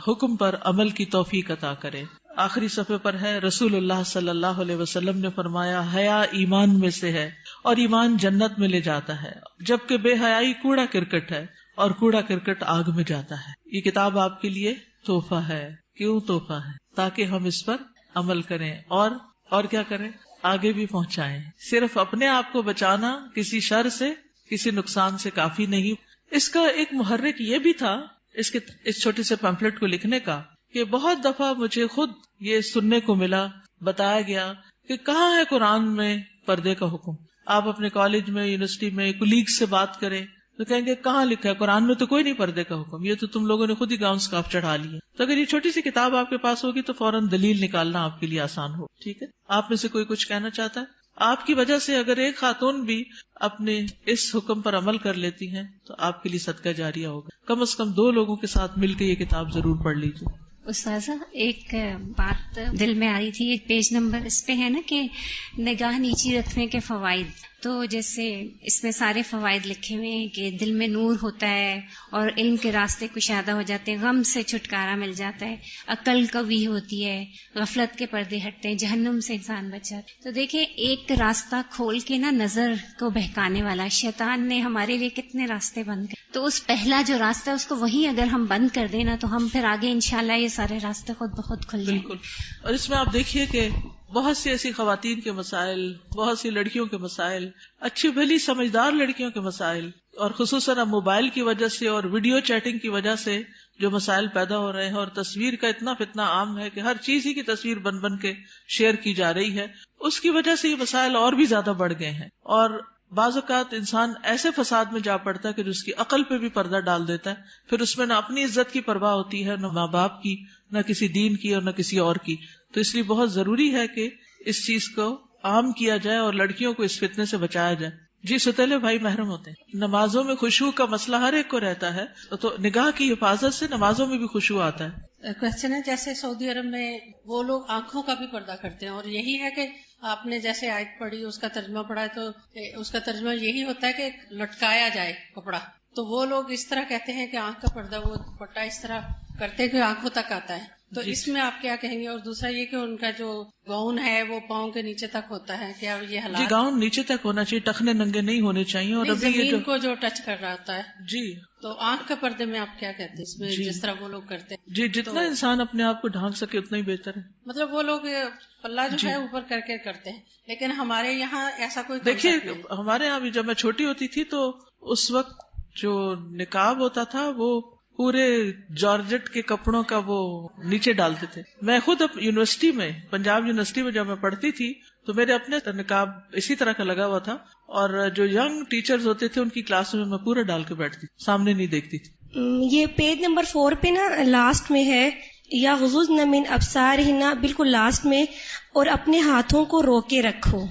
حکم پر عمل کی توفیق عطا کرے. آخری صفحے پر ہے، رسول اللہ صلی اللہ علیہ وسلم نے فرمایا، حیا ایمان میں سے ہے اور ایمان جنت میں لے جاتا ہے، جبکہ بے حیائی کوڑا کرکٹ ہے اور کوڑا کرکٹ آگ میں جاتا ہے. یہ کتاب آپ کے لیے تحفہ ہے. کیوں تحفہ ہے؟ تاکہ ہم اس پر عمل کریں اور کیا کریں، آگے بھی پہنچائیں. صرف اپنے آپ کو بچانا کسی شر سے، کسی نقصان سے کافی نہیں. اس کا ایک محرک یہ بھی تھا اس چھوٹے سے پیمفلٹ کو لکھنے کا، کہ بہت دفعہ مجھے خود یہ سننے کو ملا، بتایا گیا کہ کہاں ہے قرآن میں پردے کا حکم. آپ اپنے کالج میں، یونیورسٹی میں کولیگ سے بات کریں تو کہیں گے کہاں لکھا ہے قرآن میں؟ تو کوئی نہیں پردے کا حکم، یہ تو تم لوگوں نے خود ہی گاؤن سکارف چڑھا لی. تو اگر یہ چھوٹی سی کتاب آپ کے پاس ہوگی تو فوراً دلیل نکالنا آپ کے لیے آسان ہو. ٹھیک ہے، آپ میں سے کوئی کچھ کہنا چاہتا ہے؟ آپ کی وجہ سے اگر ایک خاتون بھی اپنے اس حکم پر عمل کر لیتی ہیں تو آپ کے لیے صدقہ جاریہ ہوگا. کم از کم 2 لوگوں کے ساتھ مل کے یہ کتاب ضرور پڑھ لیجیے. استاذہ، ایک بات دل میں آ رہی تھی، ایک پیج نمبر اس پہ ہے نا کہ نگاہ نیچی رکھنے کے فوائد. تو جیسے اس میں سارے فوائد لکھے ہوئے ہیں کہ دل میں نور ہوتا ہے اور علم کے راستے کشادہ ہو جاتے ہیں، غم سے چھٹکارا مل جاتا ہے، عقل قوی ہوتی ہے، غفلت کے پردے ہٹتے ہیں، جہنم سے انسان بچ جاتا ہے. تو دیکھیں، ایک راستہ کھول کے نا نظر کو بہکانے والا شیطان نے ہمارے لیے کتنے راستے بند کر، تو اس پہلا جو راستہ ہے اس کو وہی اگر ہم بند کر دیں نا تو ہم پھر آگے انشاءاللہ یہ سارے راستے خود بخود کھل جائیں. بالکل. اور اس میں آپ دیکھیے کہ بہت سی ایسی خواتین کے مسائل، بہت سی لڑکیوں کے مسائل، اچھی بھلی سمجھدار لڑکیوں کے مسائل، اور خصوصاً اب موبائل کی وجہ سے اور ویڈیو چیٹنگ کی وجہ سے جو مسائل پیدا ہو رہے ہیں، اور تصویر کا اتنا فتنہ عام ہے کہ ہر چیز ہی کی تصویر بن بن کے شیئر کی جا رہی ہے، اس کی وجہ سے یہ مسائل اور بھی زیادہ بڑھ گئے ہیں. اور بعض اوقات انسان ایسے فساد میں جا پڑتا ہے کہ جو اس کی عقل پہ بھی پردہ ڈال دیتا ہے، پھر اس میں نہ اپنی عزت کی پرواہ ہوتی ہے، نہ ماں باپ کی، نہ کسی دین کی اور نہ کسی اور کی. تو اس لیے بہت ضروری ہے کہ اس چیز کو عام کیا جائے اور لڑکیوں کو اس فتنے سے بچایا جائے. جی، ستیلے بھائی محرم ہوتے ہیں. نمازوں میں خشوع کا مسئلہ ہر ایک کو رہتا ہے، تو نگاہ کی حفاظت سے نمازوں میں بھی خشوع آتا ہے. کوشچن ہے، جیسے سعودی عرب میں وہ لوگ آنکھوں کا بھی پردہ کرتے ہیں، اور یہی ہے کہ آپ نے جیسے آیت پڑھی، اس کا ترجمہ پڑھا ہے، تو اس کا ترجمہ یہی ہوتا ہے کہ لٹکایا جائے کپڑا. تو وہ لوگ اس طرح کہتے ہیں کہ آنکھ کا پردہ، وہ دوپٹہ اس طرح کرتے ہوئے آنکھوں تک آتا ہے، تو اس میں آپ کیا کہیں گے؟ اور دوسرا یہ کہ ان کا جو گاؤن ہے وہ پاؤں کے نیچے تک ہوتا ہے، کیا یہ حالات؟ جی گاؤن نیچے تک ہونا چاہیے، ٹخنے ننگے نہیں ہونے چاہیے. اور ابھی یہ زمین کو جو ٹچ کر رہا ہوتا ہے، جی تو آنکھ کے پردے میں آپ کیا کہتے ہیں اس میں؟ جس طرح وہ لوگ کرتے ہیں، جی جتنا انسان اپنے آپ کو ڈھانک سکے اتنا ہی بہتر ہے. مطلب وہ لوگ پلہ جو ہے اوپر کر کے کرتے ہیں، لیکن ہمارے یہاں ایسا کوئی دیکھیے ہمارے یہاں بھی جب میں چھوٹی ہوتی تھی تو اس وقت جو نقاب ہوتا تھا وہ پورے جارجٹ کے کپڑوں کا وہ نیچے ڈالتے تھے. میں خود یونیورسٹی میں، پنجاب یونیورسٹی میں جب میں پڑھتی تھی تو میرے اپنے نقاب اسی طرح کا لگا ہوا تھا، اور جو ینگ ٹیچرز ہوتے تھے ان کی کلاس میں میں پورا ڈال کے بیٹھتی تھی، سامنے نہیں دیکھتی تھی. یہ پیج نمبر 4 پہ نا لاسٹ میں ہے، یا غضضن من ابصارہن، بالکل لاسٹ میں، اور اپنے ہاتھوں کو روکے رکھو.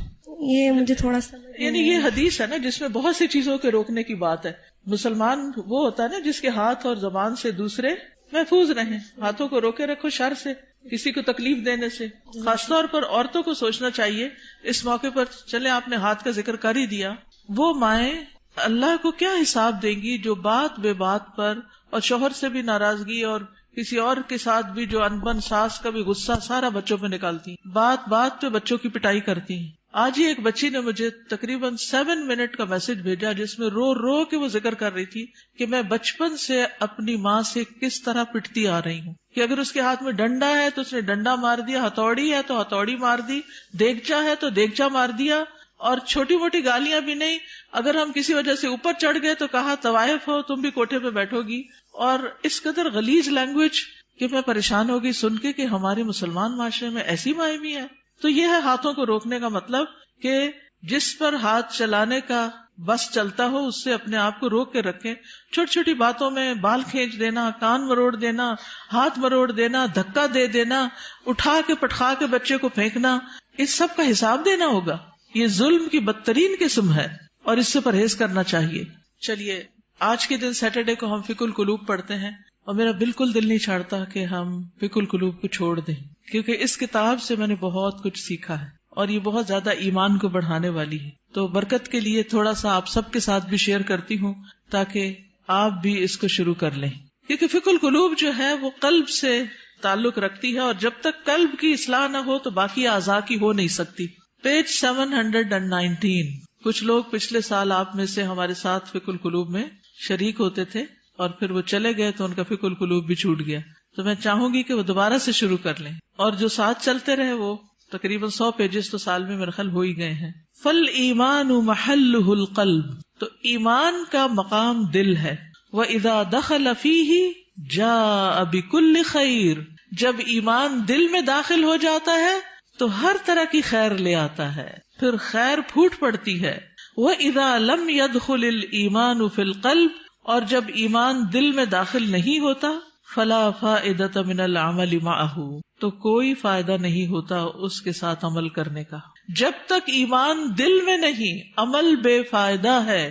یہ مجھے تھوڑا سا یعنی یہ حدیث ہے نا جس میں بہت سی چیزوں کے روکنے کی بات ہے. مسلمان وہ ہوتا ہے نا جس کے ہاتھ اور زبان سے دوسرے محفوظ رہیں. ہاتھوں کو روکے رکھو شر سے، کسی کو تکلیف دینے سے. خاص طور پر عورتوں کو سوچنا چاہیے اس موقع پر. چلے آپ نے ہاتھ کا ذکر کر ہی دیا، وہ مائیں اللہ کو کیا حساب دیں گی جو بات بے بات پر اور شوہر سے بھی ناراضگی اور کسی اور کے ساتھ بھی جو انبن ساس کا بھی غصہ سارا بچوں پہ نکالتی، بات بات پہ بچوں کی پٹائی کرتی ہیں. آج ہی ایک بچی نے مجھے تقریباً 7 منٹ کا میسج بھیجا جس میں رو رو کے وہ ذکر کر رہی تھی کہ میں بچپن سے اپنی ماں سے کس طرح پٹتی آ رہی ہوں، کہ اگر اس کے ہاتھ میں ڈنڈا ہے تو اس نے ڈنڈا مار دیا، ہتھوڑی ہے تو ہتھوڑی مار دی، دیگچا ہے تو دیگچا مار دیا، اور چھوٹی موٹی گالیاں بھی نہیں. اگر ہم کسی وجہ سے اوپر چڑھ گئے تو کہا طوائف ہو تم بھی کوٹھے پہ بیٹھو گی. اور اس قدر غلیظ لینگویج کہ میں پریشان ہوگی سن کے کہ ہمارے مسلمان معاشرے میں ایسی مائیں بھی ہیں. تو یہ ہے ہاتھوں کو روکنے کا مطلب کہ جس پر ہاتھ چلانے کا بس چلتا ہو اس سے اپنے آپ کو روک کے رکھیں. چھوٹی چھوٹی باتوں میں بال کھینچ دینا، کان مروڑ دینا، ہاتھ مروڑ دینا، دھکا دے دینا، اٹھا کے پٹخا کے بچے کو پھینکنا، اس سب کا حساب دینا ہوگا. یہ ظلم کی بدترین قسم ہے اور اس سے پرہیز کرنا چاہیے. چلیے آج کے دن سیٹرڈے کو ہم فقہ القلوب پڑھتے ہیں، اور میرا بالکل دل نہیں چاہتا کہ ہم فقہ القلوب کو چھوڑ دیں، کیونکہ اس کتاب سے میں نے بہت کچھ سیکھا ہے اور یہ بہت زیادہ ایمان کو بڑھانے والی ہے. تو برکت کے لیے تھوڑا سا آپ سب کے ساتھ بھی شیئر کرتی ہوں تاکہ آپ بھی اس کو شروع کر لیں، کیونکہ فقہ القلوب جو ہے وہ قلب سے تعلق رکھتی ہے، اور جب تک قلب کی اصلاح نہ ہو تو باقی اعضاء کی ہو نہیں سکتی. پیج 719. کچھ لوگ پچھلے سال آپ میں سے ہمارے ساتھ فقہ القلوب میں شریک ہوتے تھے اور پھر وہ چلے گئے تو ان کا فقہ القلوب بھی چھوٹ گیا. تو میں چاہوں گی کہ وہ دوبارہ سے شروع کر لیں، اور جو ساتھ چلتے رہے وہ تقریباً 100 پیجز تو سال میں میرے خیال ہو ہی گئے ہیں. فَالْإِيمَانُ مَحَلُّهُ الْقَلْبُ، تو ایمان کا مقام دل ہے. وَإِذَا دَخَلَ فِيهِ جَاءَ بِكُلِّ خَيْرٍ، جب ایمان دل میں داخل ہو جاتا ہے تو ہر طرح کی خیر لے آتا ہے، پھر خیر پھوٹ پڑتی ہے. وَإِذَا لَمْ يَدْخُلِ الْإِيمَانُ فِي الْقَلْبِ، اور جب ایمان دل میں داخل نہیں ہوتا فَلَا فَائِدَةَ مِنَ الْعَمَلِ مَعَهُ، تو کوئی فائدہ نہیں ہوتا اس کے ساتھ عمل کرنے کا. جب تک ایمان دل میں نہیں عمل بے فائدہ ہے،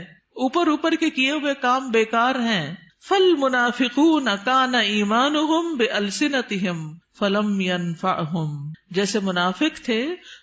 اوپر اوپر کے کیے ہوئے کام بیکار ہیں. فَالْمُنَافِقُونَ كَانَ إِيمَانُهُمْ بِأَلْسِنَتِهِمْ فَلَمْ يَنْفَعْهُمْ، جیسے منافق تھے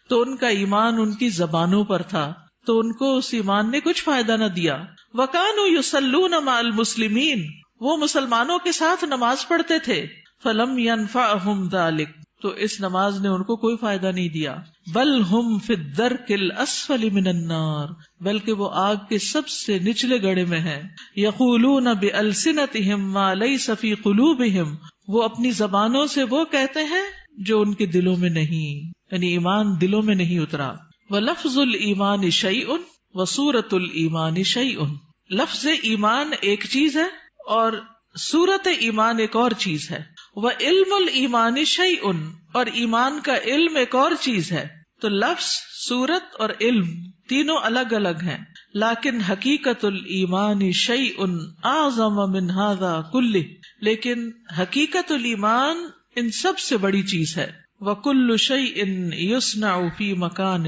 تو ان کا ایمان ان کی زبانوں پر تھا تو ان کو اس ایمان نے کچھ فائدہ نہ دیا. وَكَانُوا يُصَلُّونَ مَعَ الْمُسْلِمِينَ، وہ مسلمانوں کے ساتھ نماز پڑھتے تھے. فَلَمْ يَنْفَعْهُمْ ذَلِكَ، تو اس نماز نے ان کو کوئی فائدہ نہیں دیا. بل ہم فی الدرک الاسفل من النار، بلکہ وہ آگ کے سب سے نچلے گڑھے میں ہیں. یقولون بألسنتہم ما لیس فی قلوبہم، وہ اپنی زبانوں سے وہ کہتے ہیں جو ان کے دلوں میں نہیں، یعنی ایمان دلوں میں نہیں اترا. وَلَفْظُ الْإِيمَانِ شَيْءٌ وَصُورَةُ الْإِيمَانِ شَيْءٌ، لفظ ایمان ایک چیز ہے اور صورت ایمان ایک اور چیز ہے. وَعِلْمُ الْإِيمَانِ شَيْءٌ، اور ایمان کا علم ایک اور چیز ہے. تو لفظ، صورت اور علم تینوں الگ الگ ہیں. لیکن حقیقت الایمان شیء اعظم من هذا کلہ، لیکن حقیقت الایمان ان سب سے بڑی چیز ہے. وَكُلُّ شَيْءٍ يُصْنَعُ فِي مَكَانٍ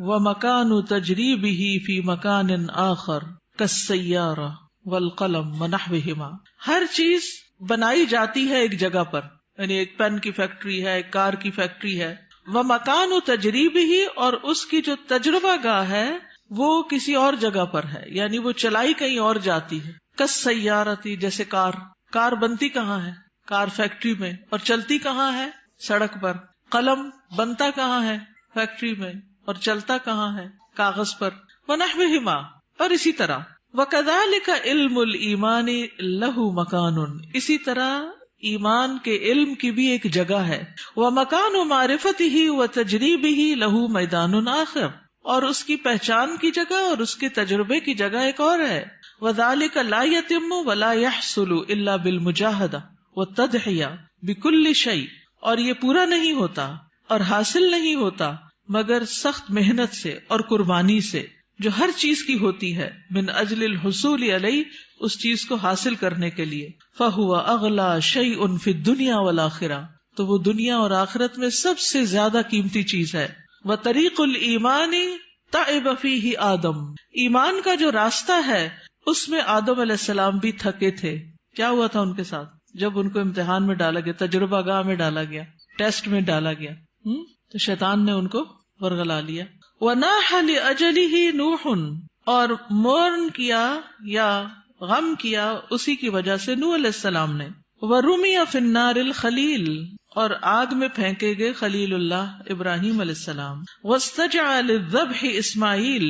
وَمَكَانُ تَجْرِيبِهِ فِي مَكَانٍ آخر كَالسَّيَّارَةِ وَالْقَلَمِ وَنَحْوِهِمَا، ہر چیز بنائی جاتی ہے ایک جگہ پر، یعنی ایک پین کی فیکٹری ہے، ایک کار کی فیکٹری ہے. وَمَكَانُ تَجْرِيبِهِ، اور اس کی جو تجربہ گاہ ہے وہ کسی اور جگہ پر ہے، یعنی وہ چلائی کہیں اور جاتی ہے. كَالسَّيَّارَةِ، جیسے کار بنتی کہاں ہے؟ کار فیکٹری میں، اور چلتی کہاں ہے؟ سڑک پر. قلم بنتا کہاں ہے؟ فیکٹری میں. اور چلتا کہاں ہے؟ کاغذ پر. وَنَحْوِهِمَا، اور اسی طرح. وَكَذَلِكَ عِلْمُ الْإِيمَانِ لَهُ مَكَانٌ، اسی طرح ایمان کے علم کی بھی ایک جگہ ہے. وَمَكَانُ مَعْرِفَتِهِ وَتَجْرِيبِهِ لَهُ مَيْدَانٌ آخر، اور اس کی پہچان کی جگہ اور اس کے تجربے کی جگہ ایک اور ہے. وَذَلِكَ لَا يَتِمُّ وَلَا يَحْصُلُ إِلَّا بِالْمُجَاهَدَةِ وَالتَّضْحِيَةِ بِكُلِّ شَيْءٍ، اور یہ پورا نہیں ہوتا اور حاصل نہیں ہوتا مگر سخت محنت سے اور قربانی سے، جو ہر چیز کی ہوتی ہے، من اجل الحصول علیہ، اس چیز کو حاصل کرنے کے لیے. فَهُوَ أَغْلَى شَيْءٌ فِي الدُّنْيَا وَالْآخِرَةِ، تو وہ دنیا اور آخرت میں سب سے زیادہ قیمتی چیز ہے. وَطَرِيقُ الْإِيمَانِ تَعِبَ فِيهِ آدم، ایمان کا جو راستہ ہے اس میں آدم علیہ السلام بھی تھکے تھے. کیا ہوا تھا ان کے ساتھ؟ جب ان کو امتحان میں ڈالا گیا، تجربہ گاہ میں ڈالا گیا، ٹیسٹ میں ڈالا گیا، تو شیطان نے ان کو ورغلا لیا. وَنَاحَ لِأَجَلِهِ نُوحٌ، اور مورن کیا یا غم کیا اسی کی وجہ سے نوح علیہ السلام نے. وَرُمِيَ فِي النَّارِ الْخَلِيلِ، اور آگ میں پھینکے گئے خلیل اللہ ابراہیم علیہ السلام. وَاسْتَجَعَ لِلذَّبْحِ اسماعیل،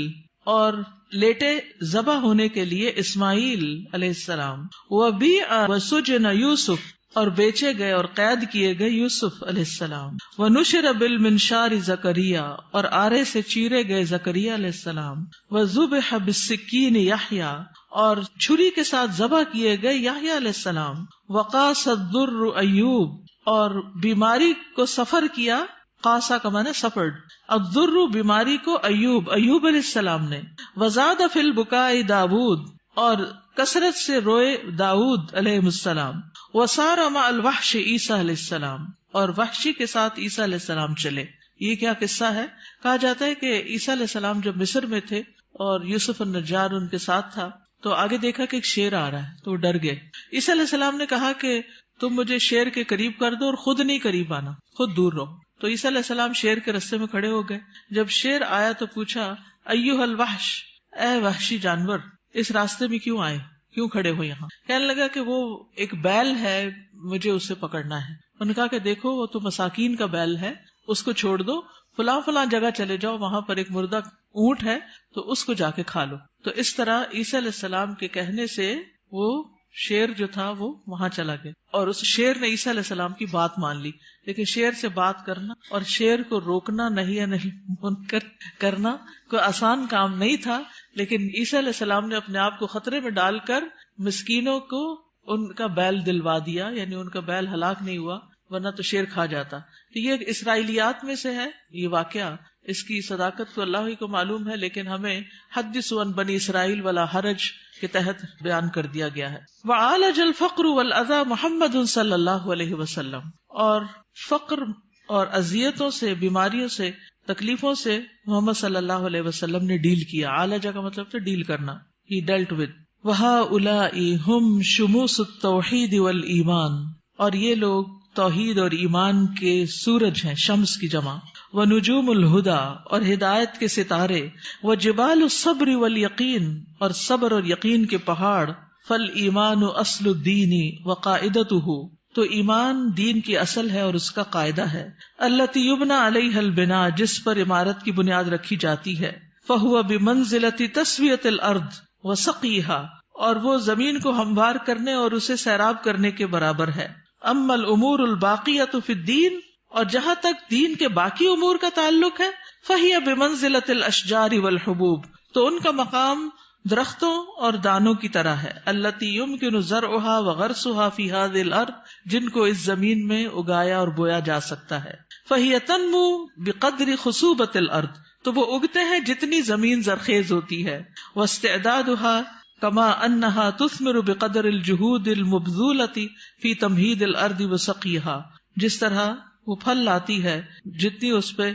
اور لیٹے ذبح ہونے کے لیے اسماعیل علیہ السلام. وَبِيعَ وَسُجِنَ یوسف، اور بیچے گئے اور قید کیے گئے یوسف علیہ السلام. وَنُشِرَ بِالْمِنشَارِ زکریا، اور آرے سے چیرے گئے زکریا علیہ السلام. وَذُبِحَ بِالسِّكِّينِ یحییٰ، اور چھری کے ساتھ ذبح کیے گئے یحییٰ علیہ السلام. وَقَاسَ الضُّرُّ ایوب، اور بیماری کو سفر کیا، قاسا کا معنی سفرڈ، الضُّرُّ بیماری کو ایوب علیہ السلام نے. وَزَادَ فِي الْبُكَاءِ داود، اور کثرت سے روئے داؤد علیہ السلام. وَصَارَ مَعَ الْوَحْشِ عیسیٰ علیہ السلام، اور وحشی کے ساتھ عیسیٰ علیہ السلام چلے. یہ کیا قصہ ہے؟ کہا جاتا ہے کہ عیسیٰ علیہ السلام جب مصر میں تھے اور یوسف النجار ان کے ساتھ تھا، تو آگے دیکھا کہ ایک شیر آ رہا ہے تو وہ ڈر گئے. عیسیٰ علیہ السلام نے کہا کہ تم مجھے شیر کے قریب کر دو اور خود نہیں قریب آنا، خود دور رہو. تو عیسیٰ علیہ السلام شیر کے رستے میں کھڑے ہو گئے. جب شیر آیا تو پوچھا، ایھا الوحش، اے وحشی جانور، اس راستے میں کیوں آئے، کیوں کھڑے ہو یہاں؟ کہنے لگا کہ وہ ایک بیل ہے، مجھے اسے پکڑنا ہے. انہوں نے کہا کہ دیکھو وہ تو مساکین کا بیل ہے، اس کو چھوڑ دو، فلاں فلاں جگہ چلے جاؤ، وہاں پر ایک مردہ اونٹ ہے تو اس کو جا کے کھا لو. تو اس طرح عیسیٰ علیہ السلام کے کہنے سے وہ شیر جو تھا وہ وہاں چلا گیا، اور اس شیر نے عیسیٰ علیہ السلام کی بات مان لی. لیکن شیر سے بات کرنا اور شیر کو روکنا نہیں منکر کرنا کوئی آسان کام نہیں تھا. لیکن عیسیٰ علیہ السلام نے اپنے آپ کو خطرے میں ڈال کر مسکینوں کو ان کا بیل دلوا دیا، یعنی ان کا بیل ہلاک نہیں ہوا، ورنہ تو شیر کھا جاتا. تو یہ اسرائیلیات میں سے ہے یہ واقعہ. اس کی صداقت تو اللہ ہی کو معلوم ہے، لیکن ہمیں حدثوا عن بنی اسرائیل ولا حرج کے تحت بیان کر دیا گیا ہے. وعالج الفقر والاذى محمد صلی اللہ علیہ وسلم، اور فقر اور اذیتوں سے، بیماریوں سے، تکلیفوں سے محمد صلی اللہ علیہ وسلم نے ڈیل کیا. عالجہ کا مطلب تھا ڈیل کرنا. He dealt with. وَهَؤُلَاءِ هُمْ شُمُوسُ التَّوْحِيدِ وَالْإِيمَانِ، اور یہ لوگ توحید اور ایمان کے سورج ہیں، شمس کی جمع. وَنُجُومُ الْهُدَى، اور ہدایت کے ستارے. وَجِبَالُ الصَّبْرِ وَالْيَقِينِ، اور صبر اور یقین کے پہاڑ. فَالْإِيمَانُ أَصْلُ الدِّينِ وَقَاعِدَتُهُ، تو ایمان دین کی اصل ہے اور اس کا قاعدہ ہے. الَّتِي يُبْنَى عَلَيْهَا الْبِنَاءُ، جس پر عمارت کی بنیاد رکھی جاتی ہے. فَهُوَ بِمَنزِلَةِ تَسْوِيَةِ الْأَرْضِ وَسَقْيِهَا، اور وہ زمین کو ہموار کرنے اور اسے سیراب کرنے کے برابر ہے. اما الامور الباقیۃ فی الدین، اور جہاں تک دین کے باقی امور کا تعلق ہے، فہی بمنزلۃ الاشجار والحبوب، تو ان کا مقام درختوں اور دانوں کی طرح ہے. التی یمکن زرعها وغرسها فی هذه الارض، جن کو اس زمین میں اگایا اور بویا جا سکتا ہے. فہی تنمو بقدر خصوبۃ الارض، تو وہ اگتے ہیں جتنی زمین زرخیز ہوتی ہے. واستعدادها کما انہا تثمر بقدر الجہود المبذولۃ فی تمہید الارض وسقیها، جس طرح وہ پھل لاتی ہے جتنی اس پہ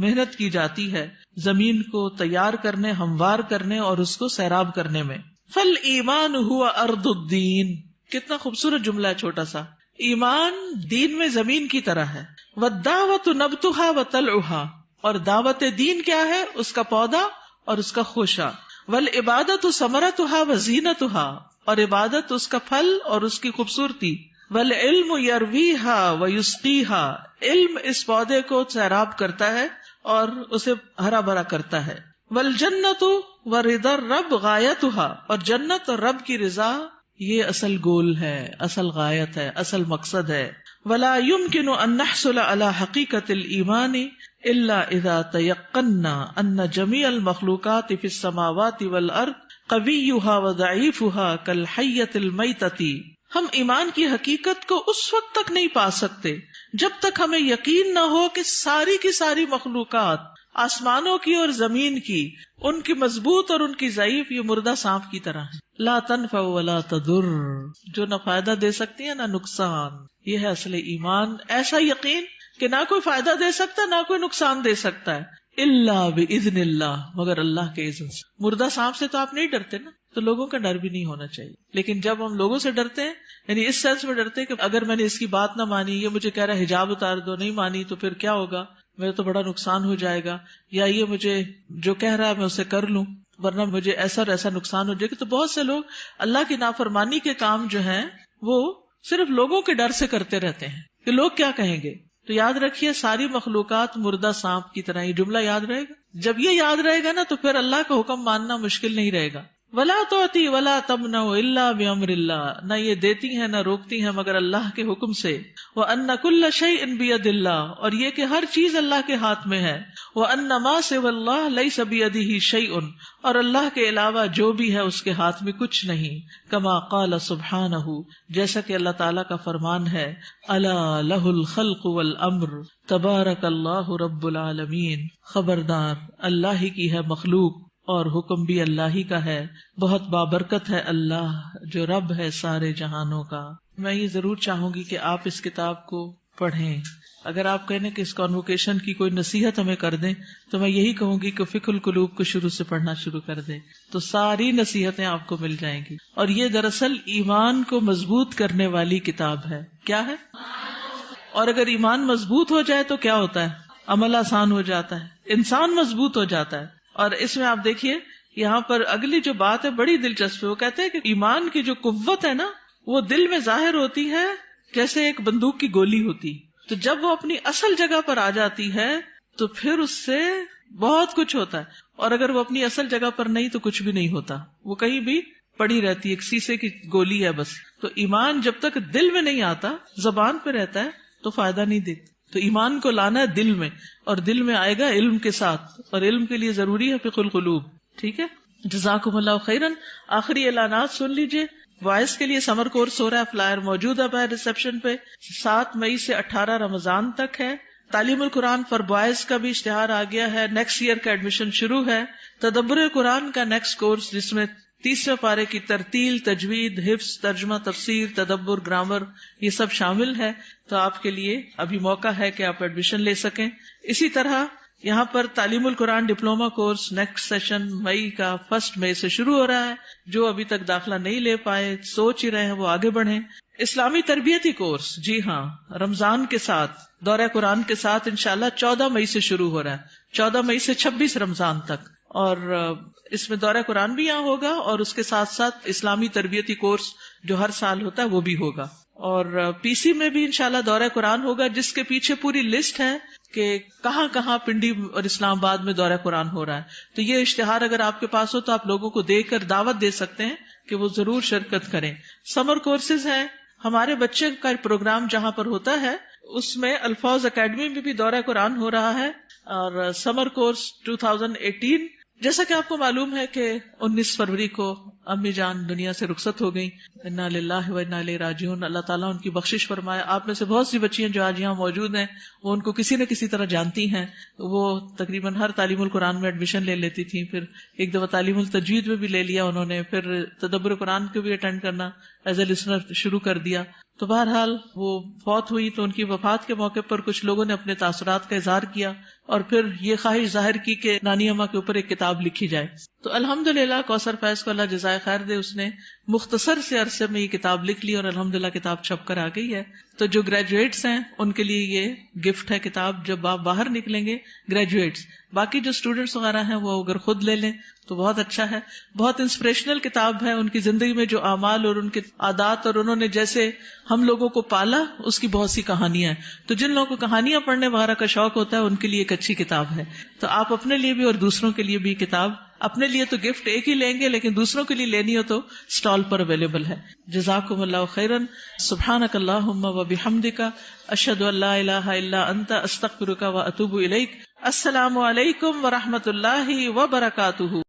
محنت کی جاتی ہے زمین کو تیار کرنے، ہموار کرنے اور اس کو سیراب کرنے میں. فالایمان هو ارض الدین، کتنا خوبصورت جملہ ہے چھوٹا سا. ایمان دین میں زمین کی طرح ہے. والدعوۃ نبتها وطلعها، اور دعوت دین کیا ہے؟ اس کا پودا اور اس کا خوشہ. والعبادت ثمرتها وزینتها، اور عبادت اس کا پھل اور اس کی خوبصورتی. والعلم یرویہا ویسقیہا، علم اس پودے کو سیراب کرتا ہے اور اسے ہرا بھرا کرتا ہے. والجنت ورضا الرب غایتھا، اور جنت اور رب کی رضا یہ اصل گول ہے، اصل غایت ہے، اصل مقصد ہے. ولا يمكن ان نحصل على حقيقة الإيمان الا اذا تيقنا ان جميع المخلوقات في السماوات والارض قويها وضعيفها كالحية الميتة. ہم ایمان کی حقیقت کو اس وقت تک نہیں پا سکتے جب تک ہمیں یقین نہ ہو کہ ساری کی ساری مخلوقات، آسمانوں کی اور زمین کی، ان کی مضبوط اور ان کی ضعیف یہ مردہ سانپ کی طرح ہے. لا تنفع ولا تضر، جو نہ فائدہ دے سکتی ہے نہ نقصان. یہ ہے اصل ایمان، ایسا یقین کہ نہ کوئی فائدہ دے سکتا نہ کوئی نقصان دے سکتا ہے، الا باذن اللہ، مگر اللہ کے اذن سے. مردہ سانپ سے تو آپ نہیں ڈرتے نا، تو لوگوں کا ڈر بھی نہیں ہونا چاہیے. لیکن جب ہم لوگوں سے ڈرتے ہیں، یعنی اس سینس میں ڈرتے ہیں کہ اگر میں نے اس کی بات نہ مانی، یہ مجھے کہہ رہا ہے حجاب اتار دو، نہیں مانی تو پھر کیا ہوگا، میرا تو بڑا نقصان ہو جائے گا، یا یہ مجھے جو کہہ رہا ہے میں اسے کر لوں ورنہ مجھے ایسا اور ایسا نقصان ہو جائے گا. تو بہت سے لوگ اللہ کی نافرمانی کے کام جو ہیں وہ صرف لوگوں کے ڈر سے کرتے رہتے ہیں کہ لوگ کیا کہیں گے. تو یاد رکھیے ساری مخلوقات مردہ سانپ کی طرح، یہ جملہ یاد رہے گا. جب یہ یاد رہے گا نا تو پھر اللہ کا حکم ماننا مشکل نہیں رہے گا. ولا تعطی ولا تمنع الا بامر اللہ، نہ یہ دیتی ہیں نہ روکتی ہیں مگر اللہ کے حکم سے. وان کل شیء بید اللہ، اور یہ کہ ہر چیز اللہ کے ہاتھ میں ہے. وان ما سوى اللہ لیس بیدہ شیء، اور اللہ کے علاوہ جو بھی ہے اس کے ہاتھ میں کچھ نہیں. کما قال سبحانہ، جیسا کہ اللہ تعالیٰ کا فرمان ہے، الا لہ الخلق والامر تبارک اللہ رب العالمین. خبردار، اللہ ہی کی ہے مخلوق اور حکم بھی اللہ ہی کا ہے، بہت بابرکت ہے اللہ جو رب ہے سارے جہانوں کا. میں یہ ضرور چاہوں گی کہ آپ اس کتاب کو پڑھیں. اگر آپ کہنے کہ اس کانوکیشن کی کوئی نصیحت ہمیں کر دیں تو میں یہی کہوں گی کہ فقہ القلوب کو شروع سے پڑھنا شروع کر دیں، تو ساری نصیحتیں آپ کو مل جائیں گی. اور یہ دراصل ایمان کو مضبوط کرنے والی کتاب ہے. کیا ہے؟ اور اگر ایمان مضبوط ہو جائے تو کیا ہوتا ہے؟ عمل آسان ہو جاتا ہے، انسان مضبوط ہو جاتا ہے. اور اس میں آپ دیکھیے یہاں پر اگلی جو بات ہے بڑی دلچسپ ہے. وہ کہتے ہیں کہ ایمان کی جو قوت ہے نا وہ دل میں ظاہر ہوتی ہے جیسے ایک بندوق کی گولی ہوتی. تو جب وہ اپنی اصل جگہ پر آ جاتی ہے تو پھر اس سے بہت کچھ ہوتا ہے. اور اگر وہ اپنی اصل جگہ پر نہیں تو کچھ بھی نہیں ہوتا، وہ کہیں بھی پڑی رہتی ہے، ایک سیسے کی گولی ہے بس. تو ایمان جب تک دل میں نہیں آتا، زبان پہ رہتا ہے تو فائدہ نہیں دیتا. تو ایمان کو لانا ہے دل میں، اور دل میں آئے گا علم کے ساتھ، اور علم کے لیے ضروری ہے فقہ القلوب. ٹھیک ہے، جزاکم اللہ خیرن. آخری اعلانات سن لیجئے. وائس کے لیے سمر کورس ہو رہا ہے، فلائر موجود ہے ریسپشن پہ. 7 مئی سے 18 رمضان تک ہے. تعلیم القرآن فار بوائز کا بھی اشتہار آ گیا ہے، نیکسٹ ایئر کا ایڈمیشن شروع ہے. تدبر قرآن کا نیکسٹ کورس جس میں 30ویں پارے کی ترتیل، تجوید، حفظ، ترجمہ، تفسیر، تدبر، گرامر یہ سب شامل ہے. تو آپ کے لیے ابھی موقع ہے کہ آپ ایڈمیشن لے سکیں. اسی طرح یہاں پر تعلیم القرآن ڈپلوما کورس نیکسٹ سیشن مئی کا 1 مئی سے شروع ہو رہا ہے. جو ابھی تک داخلہ نہیں لے پائے، سوچ ہی رہے ہیں، وہ آگے بڑھیں. اسلامی تربیتی کورس، جی ہاں، رمضان کے ساتھ دورہ قرآن کے ساتھ انشاءاللہ 14 مئی سے شروع ہو رہا ہے، 14 مئی سے 26 رمضان تک. اور اس میں دورہ قرآن بھی یہاں ہوگا اور اس کے ساتھ ساتھ اسلامی تربیتی کورس جو ہر سال ہوتا ہے وہ بھی ہوگا. اور پی سی میں بھی انشاءاللہ دورہ قرآن ہوگا، جس کے پیچھے پوری لسٹ ہے کہ کہاں کہاں پنڈی اور اسلام آباد میں دورہ قرآن ہو رہا ہے. تو یہ اشتہار اگر آپ کے پاس ہو تو آپ لوگوں کو دے کر دعوت دے سکتے ہیں کہ وہ ضرور شرکت کریں. سمر کورسز ہیں ہمارے بچے کا پروگرام جہاں پر ہوتا ہے اس میں الفاظ اکیڈمی میں بھی دورہ قرآن ہو رہا ہے. اور سمر کورس 2018 جیسا کہ آپ کو معلوم ہے کہ 19 فروری کو امی جان دنیا سے رخصت ہو گئی. انا للہ و انا الیہ راجعون. اللہ تعالیٰ ان کی بخشش فرمائے. آپ میں سے بہت سی بچیاں جو آج یہاں موجود ہیں وہ ان کو کسی نہ کسی طرح جانتی ہیں. وہ تقریباً ہر تعلیم القرآن میں ایڈمیشن لے لیتی تھیں، پھر ایک دفعہ تعلیم التجوید میں بھی لے لیا انہوں نے، پھر تدبر قرآن کو بھی اٹینڈ کرنا ایز اے لسنر شروع کر دیا. تو بہرحال وہ فوت ہوئی تو ان کی وفات کے موقع پر کچھ لوگوں نے اپنے تاثرات کا اظہار کیا اور پھر یہ خواہش ظاہر کی کہ نانی اماں کے اوپر ایک کتاب لکھی جائے. تو الحمدللہ کوثر فیض کو اللہ جزائے خیر دے، اس نے مختصر سے عرصے میں یہ کتاب لکھ لی اور الحمدللہ کتاب چھپ کر آ گئی ہے. تو جو گریجویٹس ہیں ان کے لیے یہ گفٹ ہے کتاب. جب آپ باہر نکلیں گے گریجویٹس، باقی جو اسٹوڈینٹس وغیرہ ہیں وہ اگر خود لے لیں تو بہت اچھا ہے. بہت انسپریشنل کتاب ہے. ان کی زندگی میں جو اعمال اور ان کے عادات اور انہوں نے جیسے ہم لوگوں کو پالا اس کی بہت سی کہانیاں ہیں. تو جن لوگوں کو کہانیاں پڑھنے وغیرہ کا شوق ہوتا ہے ان کے لیے ایک اچھی کتاب ہے. تو آپ اپنے لیے بھی اور دوسروں کے لیے بھی کتاب، اپنے لیے تو گفٹ ایک ہی لیں گے لیکن دوسروں کے لیے لینی ہو تو اسٹال پر اویلیبل ہے. جزاکم اللہ خیرا. سبحانک اللہم و بحمدک، اشہد ان لا الہ الا انت، استغفرک و اتوب الیک. السلام علیکم و رحمۃ اللہ وبرکاتہ.